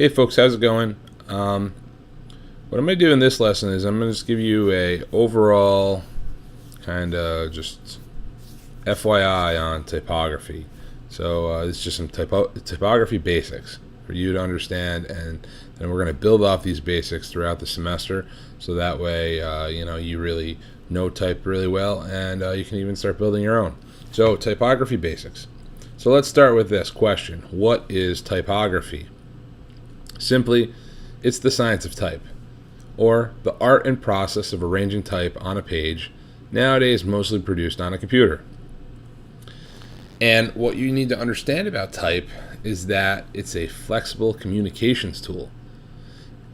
Hey folks, how's it going? What I'm going to do in this lesson is I'm going to just give you a overall kind of just FYI on typography. So it's just some typography basics for you to understand, and then we're going to build off these basics throughout the semester, so that way you really know type really well, and you can even start building your own. So typography basics. So let's start with this question: what is typography? Simply, it's the science of type, or the art and process of arranging type on a page, nowadays mostly produced on a computer. And what you need to understand about type is that it's a flexible communications tool.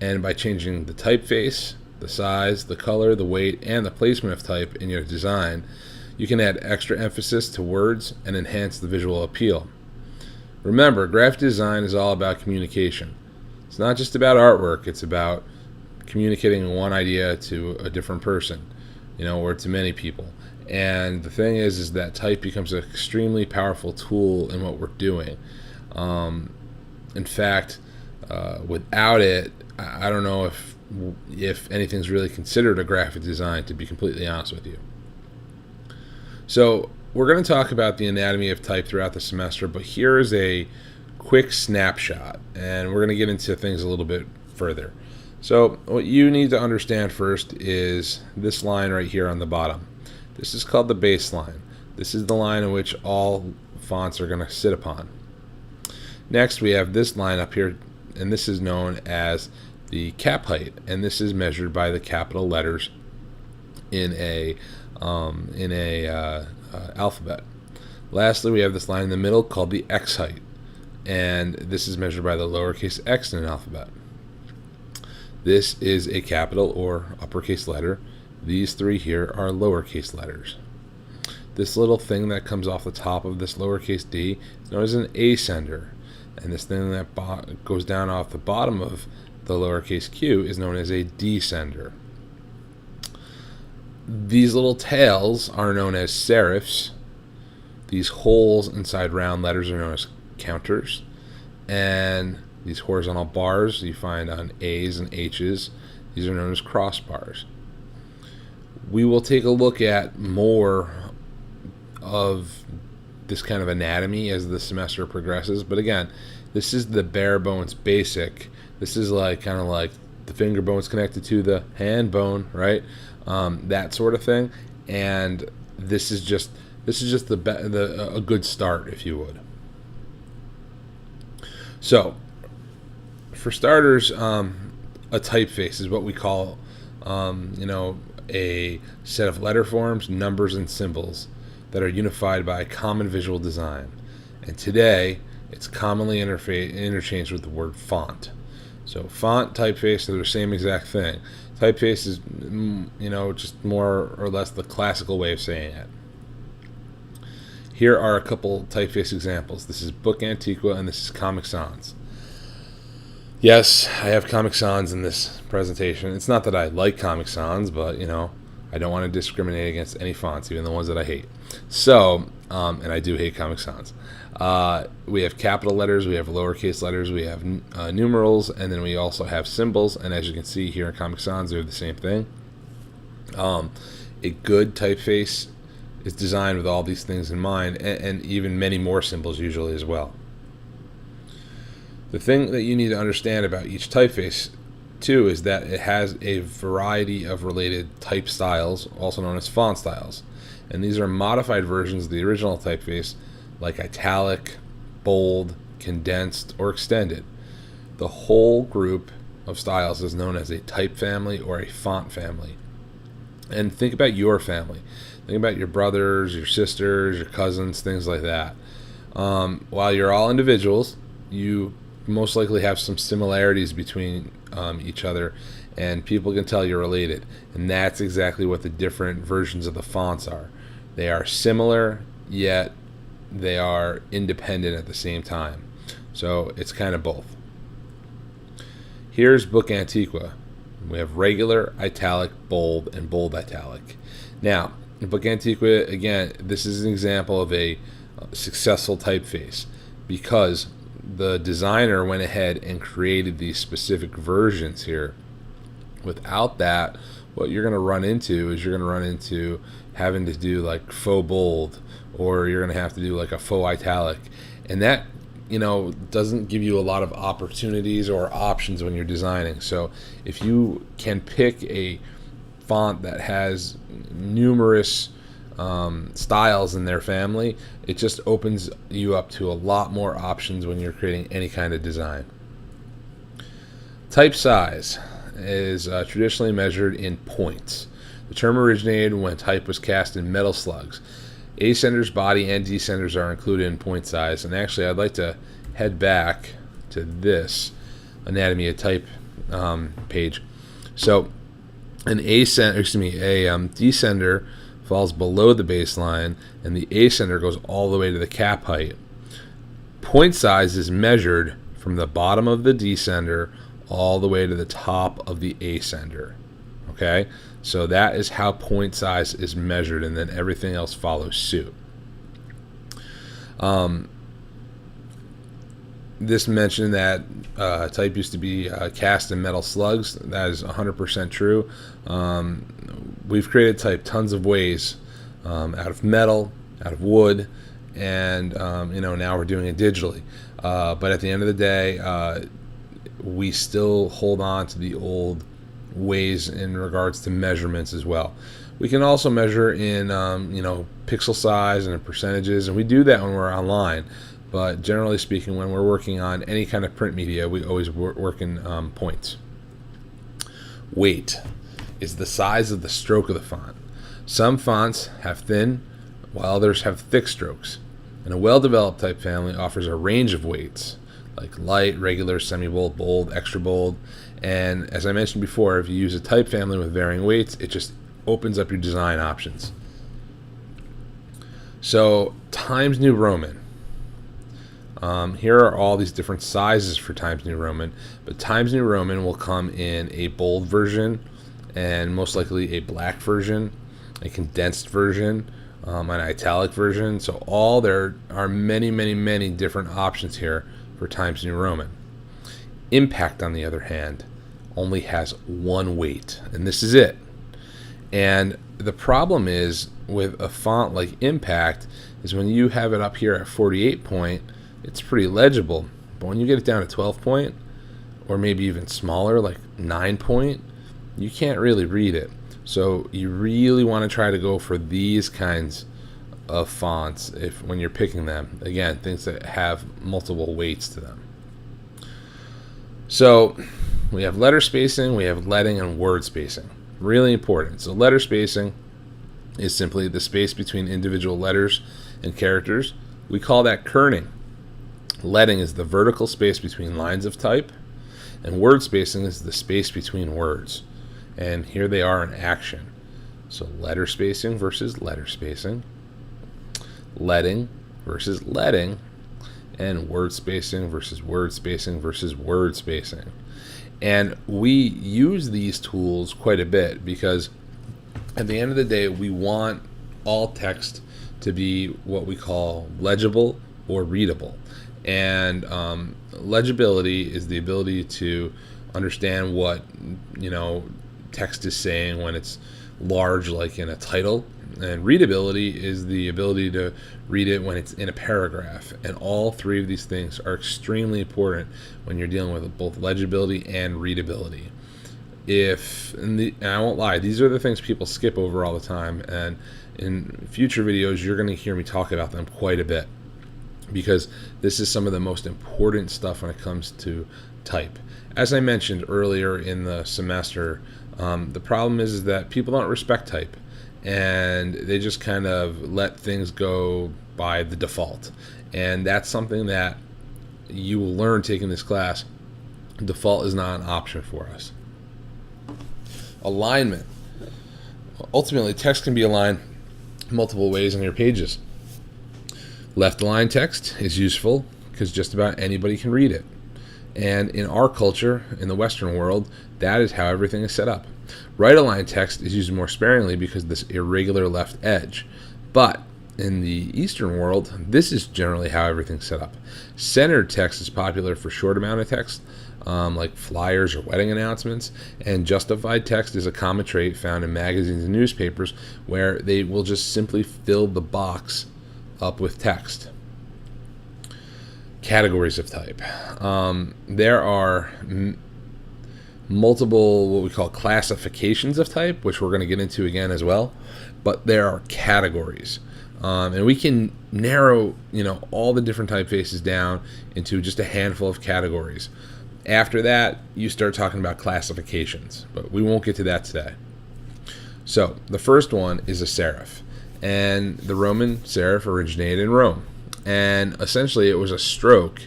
And by changing the typeface, the size, the color, the weight, and the placement of type in your design, you can add extra emphasis to words and enhance the visual appeal. Remember, graphic design is all about communication. It's not just about artwork, it's about communicating one idea to a different person, or to many people. And the thing is that type becomes an extremely powerful tool in what we're doing. In fact, without it, I don't know if anything's really considered a graphic design, to be completely honest with you. So we're going to talk about the anatomy of type throughout the semester, but here is a quick snapshot, and we're going to get into things a little bit further. So what you need to understand first is this line right here on the bottom. This is called the baseline. This is the line in which all fonts are going to sit upon. Next, we have this line up here, and this is known as the cap height, and this is measured by the capital letters in a alphabet. Lastly, we have this line in the middle called the X height, and this is measured by the lowercase x in an alphabet. This is a capital or uppercase letter. These three here are lowercase letters. This little thing that comes off the top of this lowercase d is known as an ascender, and this thing that goes down off the bottom of the lowercase q is known as a descender. These little tails are known as serifs. These holes inside round letters are known as counters, and these horizontal bars you find on A's and H's, these are known as crossbars. We will take a look at more of this kind of anatomy as the semester progresses, but again, this is the bare bones basic. This is kind of like the finger bones connected to the hand bone, right? That sort of thing, and this is just a good start, if you would. So, for starters, a typeface is what we call, a set of letter forms, numbers, and symbols that are unified by a common visual design. And today, it's commonly interchanged with the word font. So, font, typeface, they're the same exact thing. Typeface is, just more or less the classical way of saying it. Here are a couple typeface examples. This is Book Antiqua, and this is Comic Sans. Yes, I have Comic Sans in this presentation. It's not that I like Comic Sans, but, I don't want to discriminate against any fonts, even the ones that I hate. So, and I do hate Comic Sans. We have capital letters, we have lowercase letters, we have numerals, and then we also have symbols. And as you can see here in Comic Sans, they're the same thing. A good typeface is designed with all these things in mind, and even many more symbols usually as well. The thing that you need to understand about each typeface too is that it has a variety of related type styles, also known as font styles, and these are modified versions of the original typeface, like italic, bold, condensed, or extended. The whole group of styles is known as a type family or a font family. And think about your family. Think about your brothers, your sisters, your cousins, things like that. While you're all individuals, you most likely have some similarities between each other, and people can tell you're related. And that's exactly what the different versions of the fonts are. They are similar, yet they are independent at the same time. So it's kind of both. Here's Book Antiqua. We have regular, italic, bold, and bold italic. Now, in Book Antiqua, again, this is an example of a successful typeface because the designer went ahead and created these specific versions here. Without that, what you're going to run into is you're going to run into having to do like faux bold, or you're going to have to do like a faux italic, and that doesn't give you a lot of opportunities or options when you're designing. So if you can pick a font that has numerous styles in their family, it just opens you up to a lot more options when you're creating any kind of design. Type size is traditionally measured in points. The term originated when type was cast in metal slugs. Ascenders, body, and descenders are included in point size. And actually, I'd like to head back to this Anatomy of Type page. So, a descender falls below the baseline, and the ascender goes all the way to the cap height. Point size is measured from the bottom of the descender all the way to the top of the ascender. Okay? So that is how point size is measured, and then everything else follows suit. This mentioned that type used to be cast in metal slugs. That is 100% true. We've created type tons of ways, out of metal, out of wood, and now we're doing it digitally. But at the end of the day, we still hold on to the old ways in regards to measurements as well. We can also measure in pixel size and in percentages, and we do that when we're online. But generally speaking, when we're working on any kind of print media, we always work in points. Weight is the size of the stroke of the font. Some fonts have thin, while others have thick strokes. And a well-developed type family offers a range of weights, like light, regular, semi-bold, bold, extra bold. And as I mentioned before, if you use a type family with varying weights, it just opens up your design options. So, Times New Roman. Here are all these different sizes for Times New Roman, but Times New Roman will come in a bold version, and most likely a black version, a condensed version, an italic version. So there are many different options here for Times New Roman. Impact, on the other hand, only has one weight, and this is it. And the problem is with a font like Impact is when you have it up here at 48 point, it's pretty legible. But when you get it down to 12 point, or maybe even smaller, like 9 point, you can't really read it. So you really want to try to go for these kinds of fonts when you're picking them. Again, things that have multiple weights to them. So we have letter spacing, we have leading, and word spacing. Really important. So letter spacing is simply the space between individual letters and characters. We call that kerning. Leading is the vertical space between lines of type, and word spacing is the space between words. And here they are in action. So letter spacing versus letter spacing, leading versus leading, and word spacing versus word spacing versus word spacing. And we use these tools quite a bit because at the end of the day, we want all text to be what we call legible or readable. And legibility is the ability to understand what text is saying when it's large, like in a title. And readability is the ability to read it when it's in a paragraph. And all three of these things are extremely important when you're dealing with both legibility and readability. And I won't lie, these are the things people skip over all the time. And in future videos, you're going to hear me talk about them quite a bit, because this is some of the most important stuff when it comes to type. As I mentioned earlier in the semester, the problem is that people don't respect type, and they just kind of let things go by the default. And that's something that you will learn taking this class. Default is not an option for us. Alignment. Ultimately, text can be aligned multiple ways on your pages. Left aligned text is useful because just about anybody can read it. And in our culture, in the Western world, that is how everything is set up. Right aligned text is used more sparingly because of this irregular left edge. But in the Eastern world, this is generally how everything's set up. Centered text is popular for short amount of text, like flyers or wedding announcements, and justified text is a common trait found in magazines and newspapers where they will just simply fill the box up with text. Categories of type. There are multiple what we call classifications of type, which we're going to get into again as well, but there are categories. And we can narrow, all the different typefaces down into just a handful of categories. After that, you start talking about classifications, but we won't get to that today. So the first one is a serif, and the Roman serif originated in Rome, and essentially it was a stroke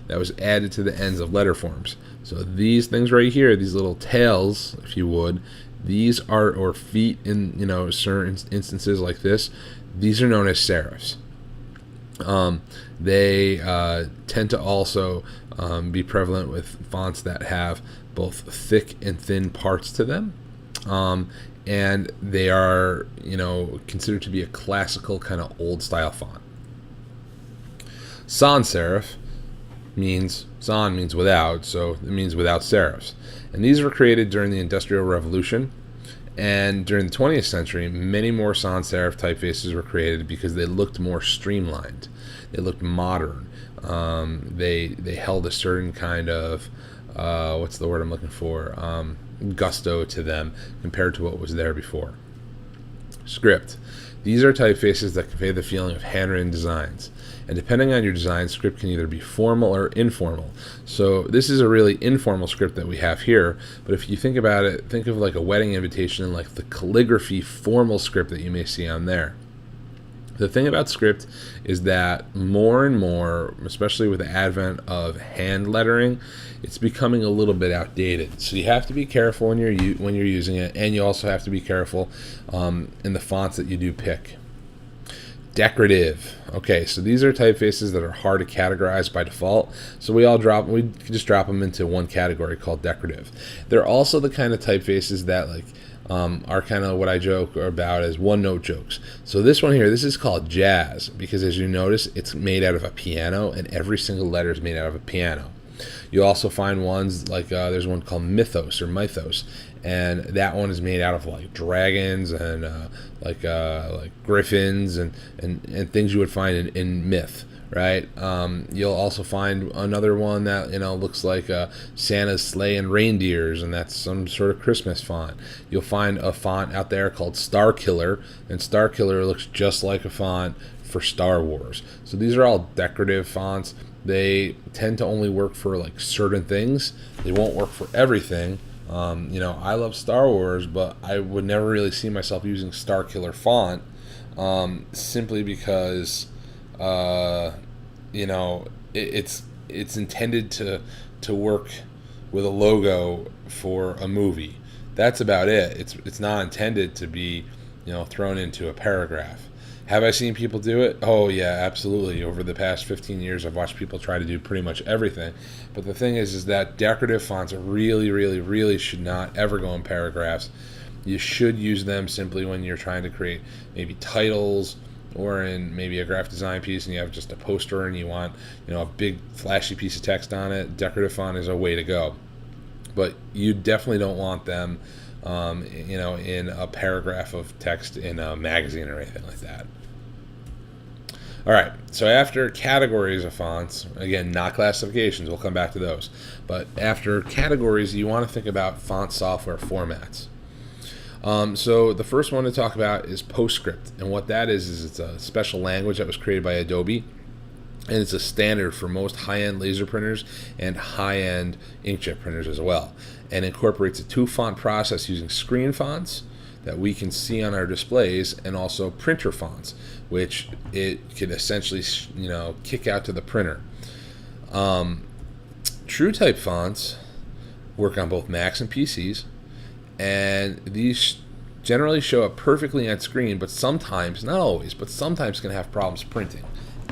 that was added to the ends of letter forms. So these things right here, these little tails, if you would, these are, or feet in certain instances like this, these are known as serifs. They tend to also be prevalent with fonts that have both thick and thin parts to them. And they are, considered to be a classical kind of old style font. Sans serif means, sans means without, so it means without serifs. And these were created during the Industrial Revolution. And during the 20th century, many more sans serif typefaces were created because they looked more streamlined. They looked modern. They held a certain kind of, what's the word I'm looking for? Gusto to them compared to what was there before. Script. These are typefaces that convey the feeling of handwritten designs. And depending on your design, script can either be formal or informal. So this is a really informal script that we have here, but if you think about it, think of like a wedding invitation and like the calligraphy formal script that you may see on there. The thing about script is that more and more, especially with the advent of hand lettering, it's becoming a little bit outdated. So you have to be careful when you're using it, and you also have to be careful in the fonts that you do pick. Decorative. Okay, so these are typefaces that are hard to categorize by default. So we just drop them into one category called decorative. They're also the kind of typefaces that are kind of what I joke about as one-note jokes. So this one here, this is called jazz because, as you notice, it's made out of a piano, and every single letter is made out of a piano. You also find ones like there's one called mythos or mythos, and that one is made out of like dragons and like griffins and things you would find in myth, right? You'll also find another one that looks like Santa's sleigh and reindeers, and that's some sort of Christmas font. You'll find a font out there called Star Killer, and Star Killer looks just like a font for Star Wars. So these are all decorative fonts. They tend to only work for like certain things. They won't work for everything. I love Star Wars, but I would never really see myself using Star Killer font, simply because it's intended to work with a logo for a movie. That's about it. It's not intended to be thrown into a paragraph. Have I seen people do it? Oh yeah, absolutely. Over the past 15 years, I've watched people try to do pretty much everything. But the thing is that decorative fonts really, really, really should not ever go in paragraphs. You should use them simply when you're trying to create maybe titles, or in maybe a graphic design piece and you have just a poster and you want a big flashy piece of text on it. Decorative font is a way to go. But you definitely don't want them in a paragraph of text in a magazine or anything like that. All right, so after categories of fonts, again, not classifications, we'll come back to those. But after categories, you want to think about font software formats. So the first one to talk about is PostScript, and what that is it's a special language that was created by Adobe, and it's a standard for most high-end laser printers and high-end inkjet printers as well, and incorporates a two-font process using screen fonts that we can see on our displays, and also printer fonts, which it can essentially kick out to the printer. TrueType fonts work on both Macs and PCs, and these generally show up perfectly on screen, but sometimes, not always, but sometimes can have problems printing.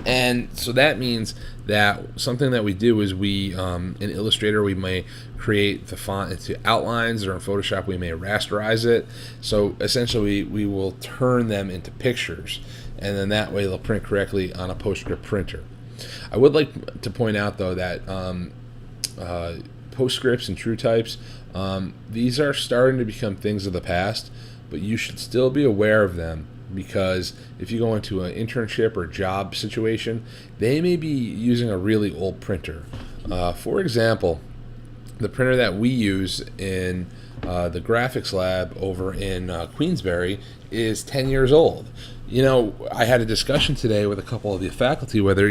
And so that means that something that we do is we, in Illustrator, we may create the font into outlines, or in Photoshop, we may rasterize it. So essentially, we will turn them into pictures. and then that way they'll print correctly on a PostScript printer. I would like to point out though that PostScripts and TrueTypes, these are starting to become things of the past, but you should still be aware of them, because if you go into an internship or job situation, they may be using a really old printer. For example, the printer that we use in the graphics lab over in Queensbury is 10 years old. I had a discussion today with a couple of the faculty whether,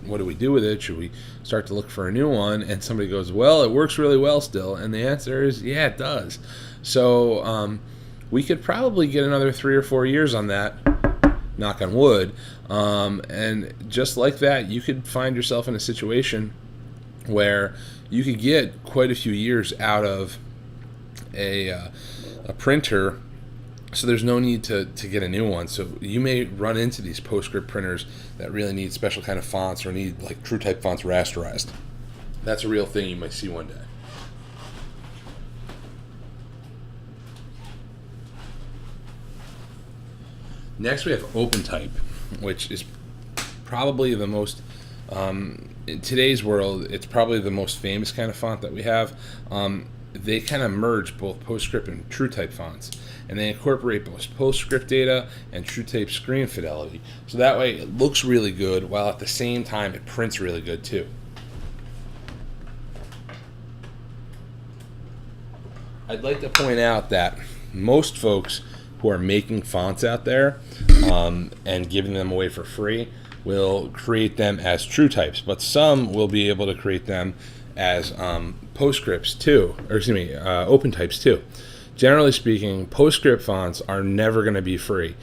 what do we do with it? Should we start to look for a new one? And somebody goes, well, it works really well still. And the answer is, yeah, it does. So we could probably get another 3 or 4 years on that, knock on wood. And just like that, you could find yourself in a situation where you could get quite a few years out of a printer, so there's no need to get a new one. So you may run into these PostScript printers that really need special kind of fonts or need like TrueType fonts rasterized. That's a real thing you might see one day. Next we have OpenType, which is probably the most, in today's world, it's probably the most famous kind of font that we have. They kind of merge both PostScript and TrueType fonts, and they incorporate both PostScript data and TrueType screen fidelity. So that way it looks really good, while at the same time it prints really good too. I'd like to point out that most folks who are making fonts out there and giving them away for free will create them as TrueTypes, but some will be able to create them as PostScripts too, or excuse me, OpenTypes too. Generally speaking, PostScript fonts are never going to be free.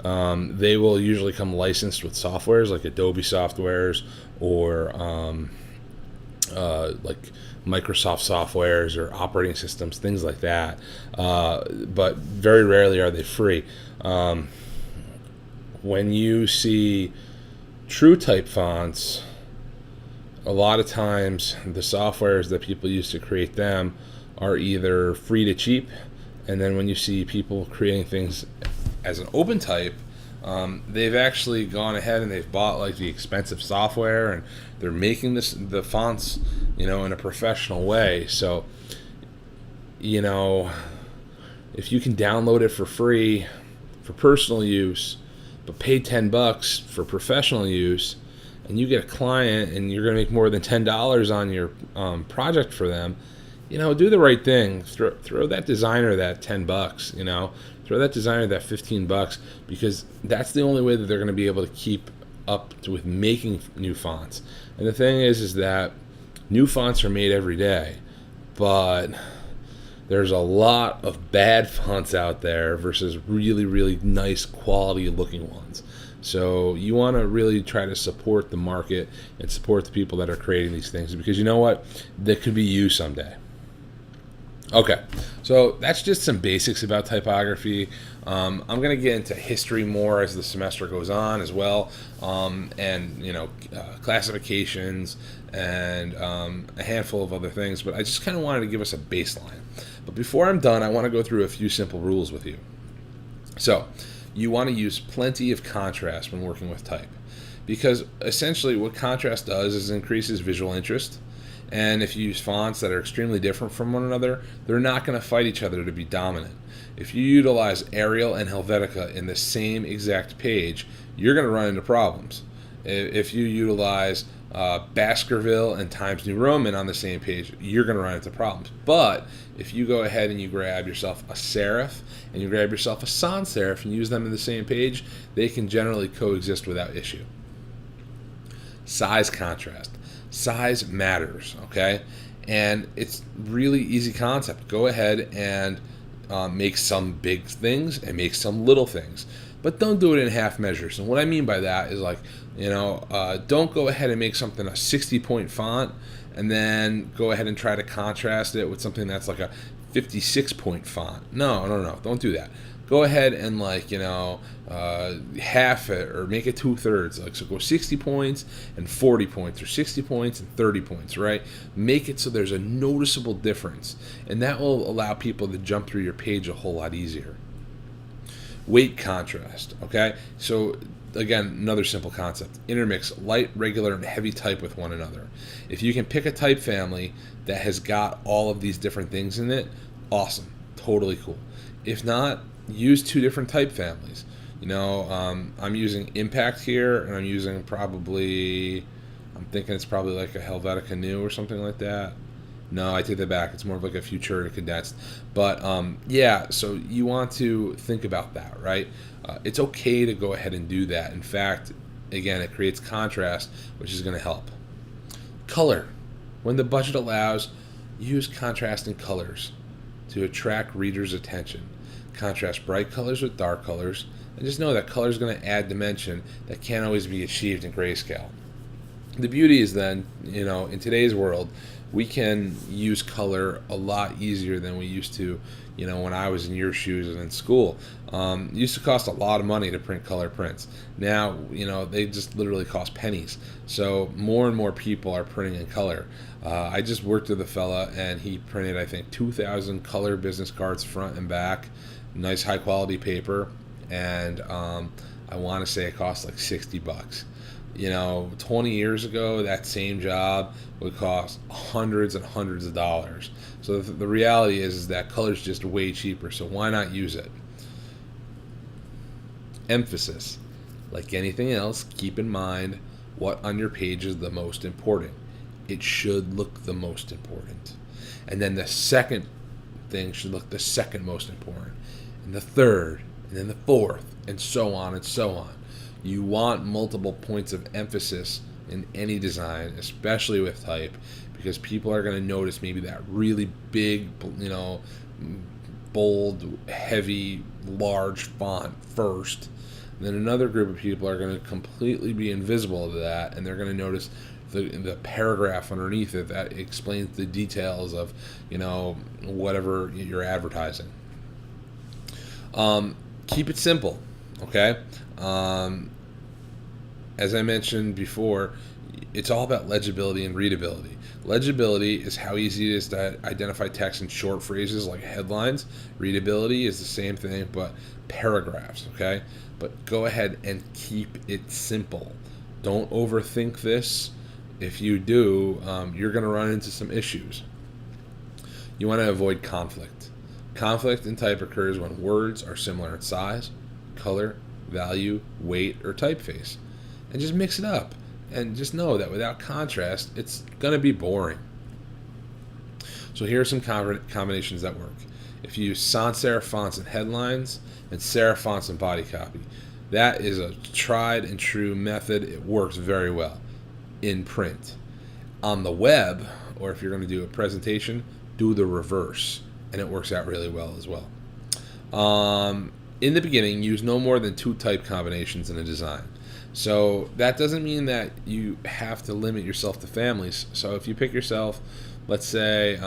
They will usually come licensed with softwares like Adobe softwares or like Microsoft softwares or operating systems, things like that. But very rarely are they free. When you see TrueType fonts, a lot of times the softwares that people use to create them are either free to cheap, and then when you see people creating things as an OpenType, they've actually gone ahead and they've bought like the expensive software and they're making the fonts, in a professional way. So, if you can download it for free for personal use, but pay $10 for professional use, and you get a client and you're going to make more than $10 on your project for them, do the right thing. Throw that designer that $10, throw that designer that $15, because that's the only way that they're going to be able to keep up with making new fonts. And the thing is that new fonts are made every day, but there's a lot of bad fonts out there versus really, really nice quality looking ones. So you want to really try to support the market and support the people that are creating these things, because you know what? They could be you someday. Okay, so that's just some basics about typography. I'm going to get into history more as the semester goes on as well, and classifications and a handful of other things, but I just kind of wanted to give us a baseline. But before I'm done, I want to go through a few simple rules with you. So you want to use plenty of contrast when working with type, because essentially what contrast does is increases visual interest. And if you use fonts that are extremely different from one another, they're not going to fight each other to be dominant. If you utilize Arial and Helvetica in the same exact page, you're going to run into problems. If you utilize Baskerville and Times New Roman on the same page, you're going to run into problems. But if you go ahead and you grab yourself a serif and you grab yourself a sans serif and use them in the same page, they can generally coexist without issue. Size contrast. Size matters, okay? And it's really easy concept. Go ahead and make some big things and make some little things, but don't do it in half measures. And what I mean by that is don't go ahead and make something a 60-point font and then go ahead and try to contrast it with something that's like a 56-point font. No, don't do that. Go ahead and half it or make it 2/3. So go 60 points and 40 points, or 60 points and 30 points, right? Make it so there's a noticeable difference, and that will allow people to jump through your page a whole lot easier. Weight contrast, okay? So again, another simple concept: intermix light, regular, and heavy type with one another. If you can pick a type family that has got all of these different things in it, awesome, totally cool. If not, use two different type families. I'm using Impact here, and I'm using I'm thinking it's probably like a Helvetica New or something like that. No, I take that back. It's more of like a Futura condensed. But yeah, so you want to think about that, right? It's okay to go ahead and do that. In fact, again, it creates contrast, which is going to help. Color. When the budget allows, use contrasting colors to attract readers' attention. Contrast bright colors with dark colors, and just know that color is going to add dimension that can't always be achieved in grayscale. The beauty is then, in today's world, we can use color a lot easier than we used to, when I was in your shoes and in school. It used to cost a lot of money to print color prints. Now, they just literally cost pennies. So more and more people are printing in color. I just worked with a fella, and he printed, I think, 2,000 color business cards front and back, nice high quality paper, and I want to say it cost like $60. 20 years ago, that same job would cost hundreds and hundreds of dollars. So the reality is that color's just way cheaper, so why not use it? Emphasis. Like anything else, keep in mind what on your page is the most important. It should look the most important. And then the second thing should look the second most important. And the third, and then the fourth, and so on and so on. You want multiple points of emphasis in any design, especially with type, because people are going to notice maybe that really big, bold, heavy, large font first. And then another group of people are going to completely be invisible to that, and they're going to notice the paragraph underneath it that explains the details of, whatever you're advertising. Keep it simple, okay? As I mentioned before, it's all about legibility and readability. Legibility is how easy it is to identify text in short phrases like headlines. Readability is the same thing, but paragraphs, okay? But go ahead and keep it simple. Don't overthink this. If you do, you're going to run into some issues. You want to avoid conflict. Conflict in type occurs when words are similar in size, color, value, weight, or typeface. And just mix it up. And just know that without contrast, it's going to be boring. So here are some combinations that work. If you use sans serif fonts in headlines and serif fonts in body copy, that is a tried and true method. It works very well in print. On the web, or if you're going to do a presentation, do the reverse, and it works out really well as well. In the beginning, use no more than 2 type combinations in a design. So that doesn't mean that you have to limit yourself to families. So if you pick yourself, let's say,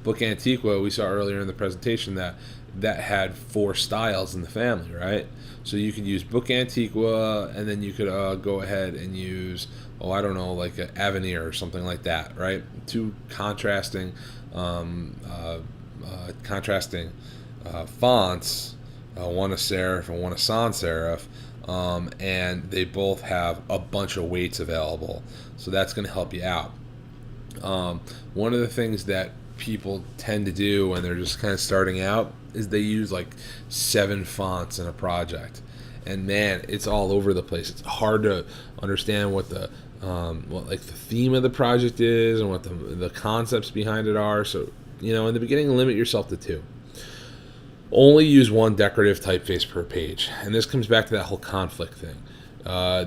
Book Antiqua, we saw earlier in the presentation that had 4 styles in the family, right? So you could use Book Antiqua, and then you could go ahead and use, like an Avenir or something like that, right? 2 contrasting fonts, one a serif and one a sans serif, and they both have a bunch of weights available, so that's going to help you out. One of the things that people tend to do when they're just kind of starting out is they use like 7 fonts in a project, and man, it's all over the place. It's hard to understand what the theme of the project is and what the concepts behind it are. So in the beginning, limit yourself to 2. Only use 1 decorative typeface per page, and this comes back to that whole conflict thing.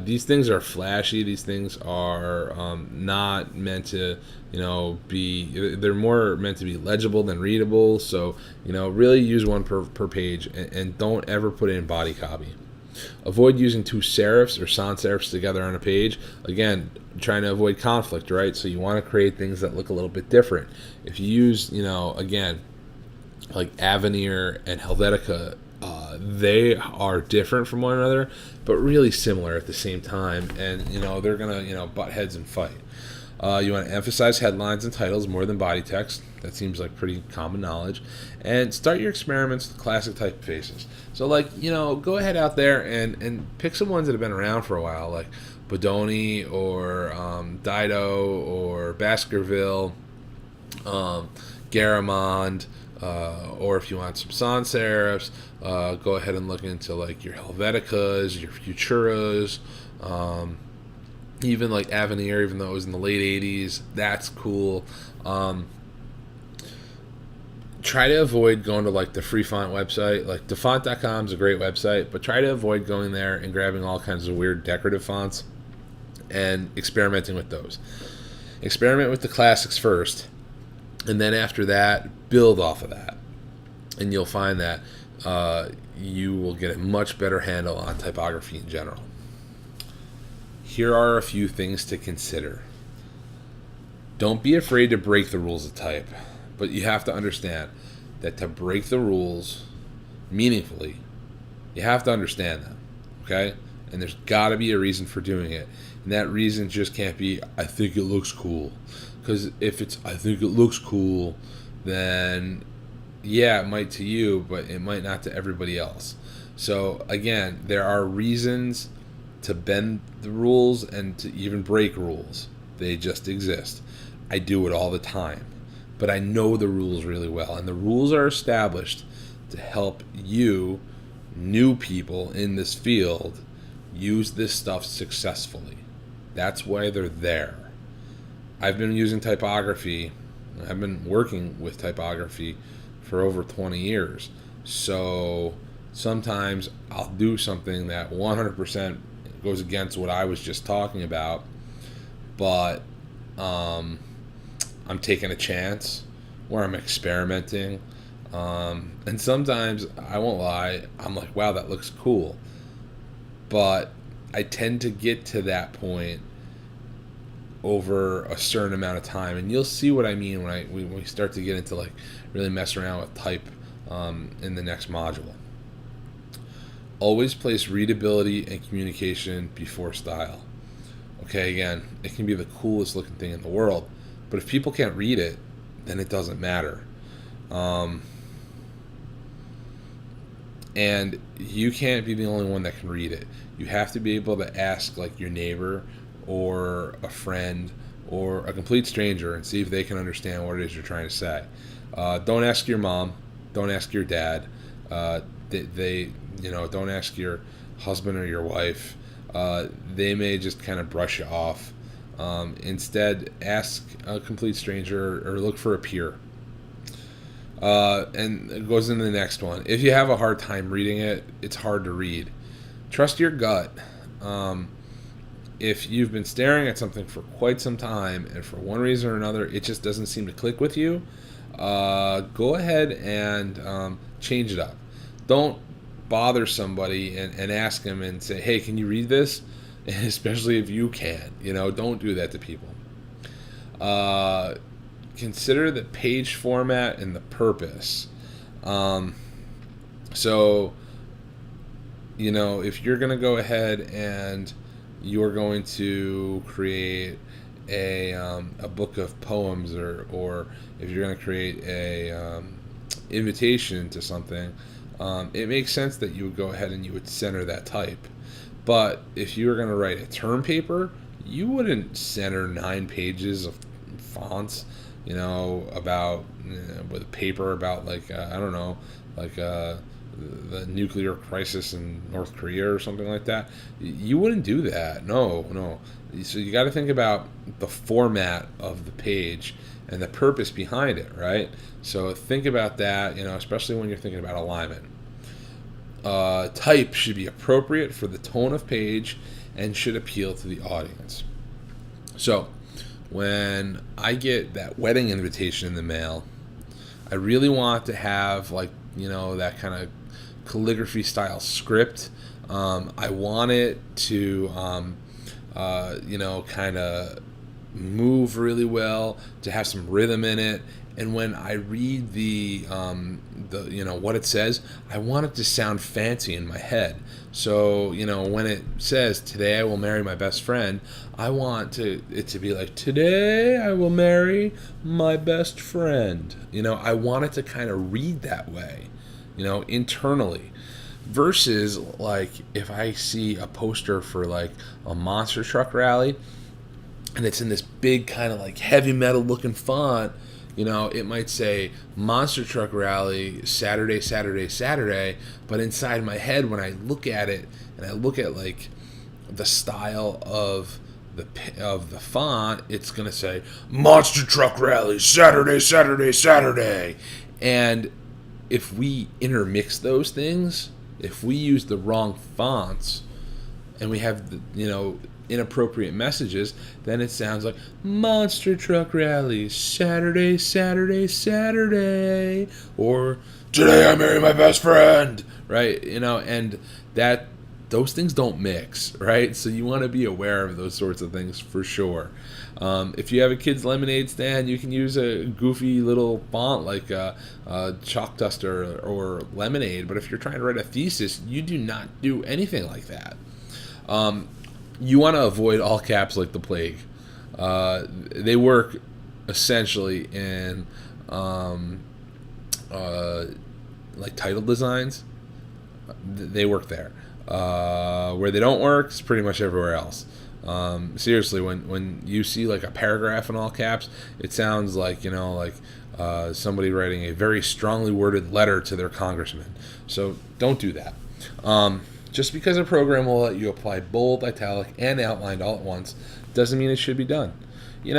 These things are flashy. These things are not meant to, they're more meant to be legible than readable. So, really use 1 per page, and don't ever put it in body copy. Avoid using 2 serifs or sans serifs together on a page. Again, trying to avoid conflict, right? So you want to create things that look a little bit different. If you use, again, like Avenir and Helvetica, they are different from one another, but really similar at the same time, and they're gonna butt heads and fight. You want to emphasize headlines and titles more than body text. That seems like pretty common knowledge. And start your experiments with classic typefaces. So, like, go ahead out there and pick some ones that have been around for a while, like Bodoni or Dido or Baskerville, Garamond, or if you want some sans serifs, go ahead and look into like your Helveticas, your Futuras, even like Avenir, even though it was in the late 80s. That's cool. Try to avoid going to like the free font website. Like defont.com is a great website, but try to avoid going there and grabbing all kinds of weird decorative fonts and experimenting with those. Experiment with the classics first, and then after that, build off of that. And you'll find that you will get a much better handle on typography in general. Here are a few things to consider. Don't be afraid to break the rules of type, but you have to understand that to break the rules meaningfully, you have to understand them, okay? And there's got to be a reason for doing it. And that reason just can't be, I think it looks cool. Because if it's, I think it looks cool, then yeah, it might to you, but it might not to everybody else. So again, there are reasons to bend the rules and to even break rules. They just exist. I do it all the time. But I know the rules really well. And the rules are established to help you, new people in this field, use this stuff successfully. That's why they're there. I've been using typography. I've been working with typography for over 20 years. So sometimes I'll do something that 100% goes against what I was just talking about, but I'm taking a chance or I'm experimenting. And sometimes, I won't lie, I'm like, wow, that looks cool. But I tend to get to that point over a certain amount of time, and you'll see what I mean when we start to get into like really mess around with type in the next module. Always place readability and communication before style. Okay, again, it can be the coolest looking thing in the world, but if people can't read it, then it doesn't matter. And you can't be the only one that can read it. You have to be able to ask like your neighbor or a friend or a complete stranger and see if they can understand what it is you're trying to say. Don't ask your mom. Don't ask your dad. Don't ask your husband or your wife. They may just kind of brush you off. Instead, ask a complete stranger or look for a peer. And it goes into the next one. If you have a hard time reading it, it's hard to read. Trust your gut. If you've been staring at something for quite some time and for one reason or another it just doesn't seem to click with you, go ahead and change it up. Don't bother somebody and ask them and say, hey, can you read this? And especially if you can. Don't do that to people. Consider the page format and the purpose. So, if you're going to go ahead and you're going to create a book of poems, or if you're going to create a invitation to something, it makes sense that you would go ahead and you would center that type. But if you were going to write a term paper, you wouldn't center 9 pages of fonts, about with a paper about like the nuclear crisis in North Korea or something like that. You wouldn't do that. No. So you got to think about the format of the page and the purpose behind it, right? So think about that, especially when you're thinking about alignment. Type should be appropriate for the tone of page and should appeal to the audience. So when I get that wedding invitation in the mail, I really want to have that kind of calligraphy style script. I want it to kind of move really well, to have some rhythm in it. And when I read the what it says, I want it to sound fancy in my head. So, when it says, "Today I will marry my best friend," I want it to be like, "Today I will marry my best friend." I want it to kind of read that way, internally. Versus, like, if I see a poster for, like, a monster truck rally, and it's in this big kind of, like, heavy metal looking font, it might say Monster Truck Rally Saturday, Saturday, Saturday, but inside my head, when I look at it and I look at, like, the style of the font, it's gonna say Monster Truck Rally Saturday, Saturday, Saturday. And if we intermix those things, if we use the wrong fonts and we have inappropriate messages, then it sounds like Monster Truck Rally Saturday, Saturday, Saturday, or Today I marry my best friend, right? And those things don't mix, right? So you want to be aware of those sorts of things for sure. If you have a kid's lemonade stand, you can use a goofy little font like Chalk Dust or Lemonade. But if you're trying to write a thesis, you do not do anything like that. You want to avoid all caps like the plague. They work essentially in like title designs. They work there. Where they don't work is pretty much everywhere else. Seriously, when you see like a paragraph in all caps, it sounds like somebody writing a very strongly worded letter to their congressman. So don't do that. Just because a program will let you apply bold, italic, and outlined all at once doesn't mean it should be done. You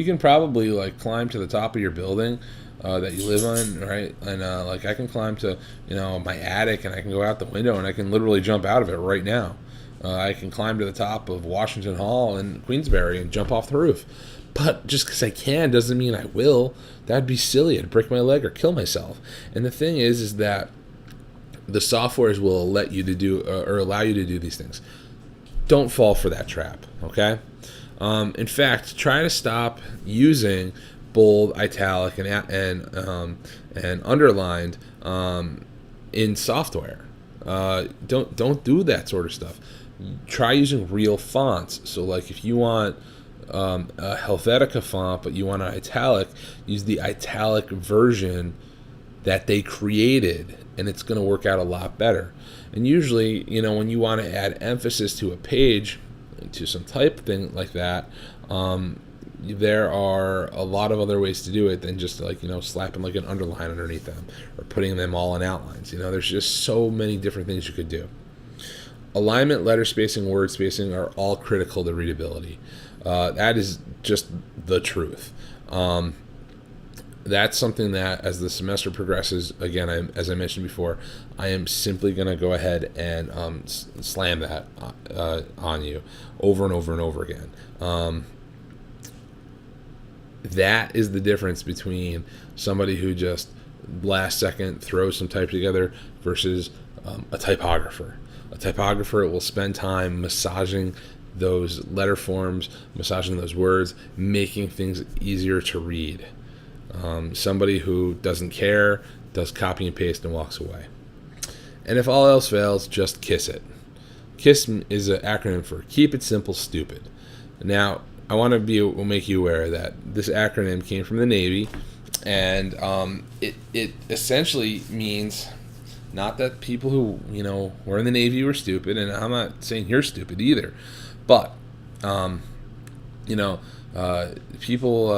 can probably like climb to the top of your building that you live on, right? And like I can climb to my attic, and I can go out the window, and I can literally jump out of it right now. I can climb to the top of Washington Hall in Queensbury and jump off the roof. But just because I can doesn't mean I will. That'd be silly. I'd break my leg or kill myself. And the thing is that the softwares will let you to do or allow you to do these things. Don't fall for that trap, okay? In fact, try to stop using bold, italic, and underlined in software. Don't do that sort of stuff. Try using real fonts. So, like, if you want a Helvetica font, but you want an italic, use the italic version that they created, and it's going to work out a lot better. And usually, when you want to add emphasis to a page, to some type thing like that, there are a lot of other ways to do it than just slapping like an underline underneath them or putting them all in outlines. There's just so many different things you could do. Alignment, letter spacing, word spacing are all critical to readability. That is just the truth. That's something that, as the semester progresses, again, as I mentioned before, I am simply going to go ahead and slam that on you over and over and over again. That is the difference between somebody who just last second throws some type together versus a typographer. A typographer will spend time massaging those letter forms, massaging those words, making things easier to read. Somebody who doesn't care, does copy and paste and walks away. And if all else fails, just KISS it. KISS is an acronym for Keep It Simple, Stupid. Now, I want to make you aware that this acronym came from the Navy, and it essentially means not that people who were in the Navy were stupid, and I'm not saying you're stupid either, but people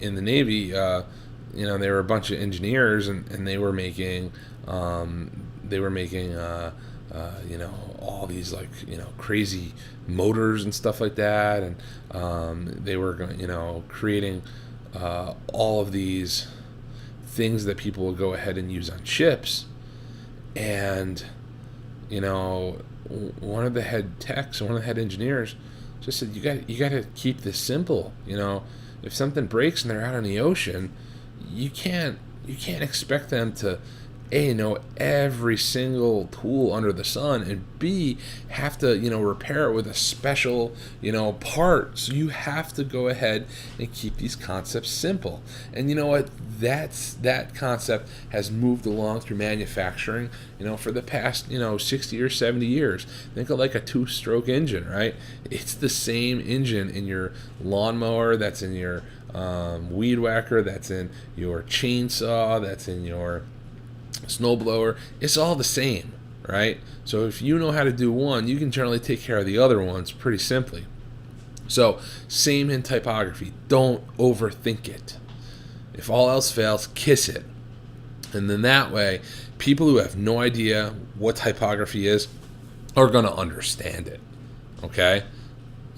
in the Navy, they were a bunch of engineers, and they were making all these crazy motors and stuff like that, and they were creating all of these things that people will go ahead and use on ships. And one of the head techs, one of the head engineers, just said, you got to keep this simple. If something breaks and they're out on the ocean, you can't expect them to A, know every single tool under the sun, and B, have to, repair it with a special, part. So you have to go ahead and keep these concepts simple. And you know what? That concept has moved along through manufacturing, for the past, 60 or 70 years. Think of like a two-stroke engine, right? It's the same engine in your lawnmower, that's in your weed whacker, that's in your chainsaw, that's in your snowblower. It's all the same, right? So if you know how to do one, you can generally take care of the other ones pretty simply. So same in typography. Don't overthink it. If all else fails, kiss it. And then that way, people who have no idea what typography is are going to understand it. Okay?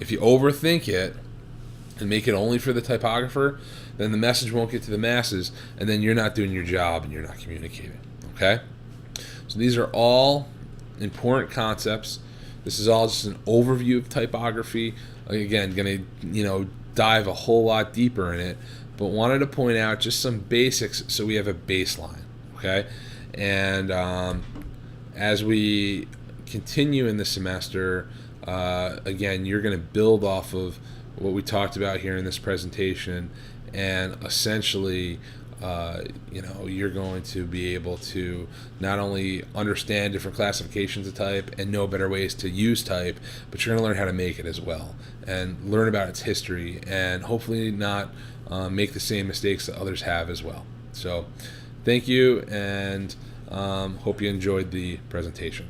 If you overthink it and make it only for the typographer, then the message won't get to the masses, and then you're not doing your job and you're not communicating. Okay? So these are all important concepts. This is all just an overview of typography. Again, going to, dive a whole lot deeper in it, but wanted to point out just some basics so we have a baseline. Okay? And as we continue in the semester, again, you're going to build off of what we talked about here in this presentation, and essentially you're going to be able to not only understand different classifications of type and know better ways to use type, but you're going to learn how to make it as well, and learn about its history, and hopefully not make the same mistakes that others have as well. So thank you, and hope you enjoyed the presentation.